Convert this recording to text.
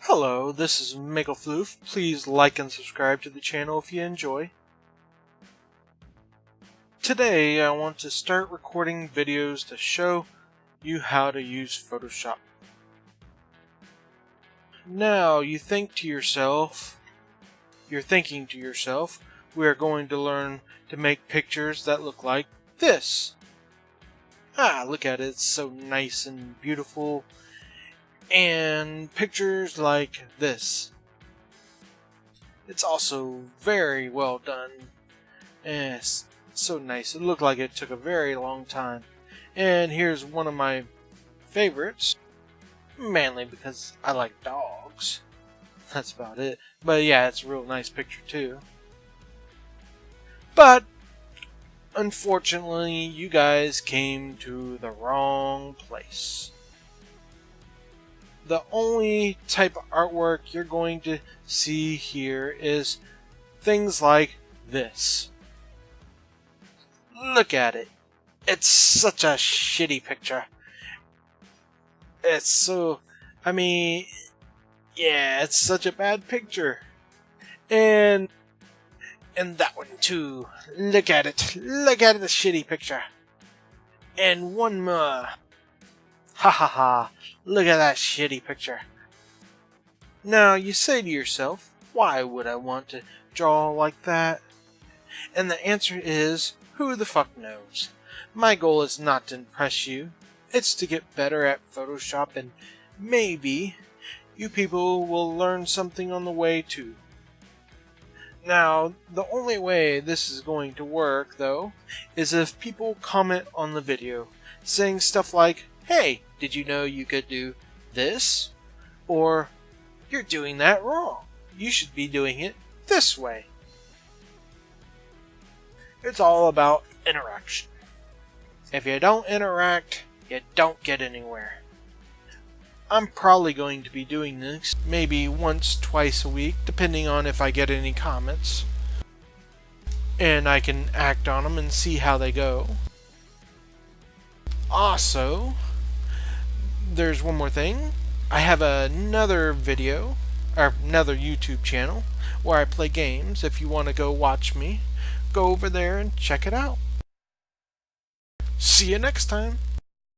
Hello, this is Mako. Please like and subscribe to the channel if you enjoy. Today I want to start recording videos to show you how to use Photoshop. Now you're thinking to yourself, we are going to learn to make pictures that look like this. Look at it, it's so nice and beautiful. And pictures like this. It's also very well done. And it's so nice. It looked like it took a very long time. And here's one of my favorites. Mainly because I like dogs. That's about it. But yeah, it's a real nice picture too. But unfortunately, you guys came to the wrong place. The only type of artwork you're going to see here is things like this. Look at it. It's such a shitty picture. It's so... it's such a bad picture. And that one too. Look at it. Look at the shitty picture. And one more. Ha ha ha. Look at that shitty picture. Now you say to yourself, why would I want to draw like that? And the answer is, who the fuck knows? My goal is not to impress you. It's to get better at Photoshop, and maybe you people will learn something on the way too. Now, the only way this is going to work, though, is if people comment on the video, saying stuff like, hey, did you know you could do this? Or, you're doing that wrong. You should be doing it this way. It's all about interaction. If you don't interact, you don't get anywhere. I'm probably going to be doing this maybe once, twice a week, depending on if I get any comments. And I can act on them and see how they go. Also, there's one more thing. I have another video, or another YouTube channel, where I play games. If you want to go watch me, go over there and check it out. See you next time.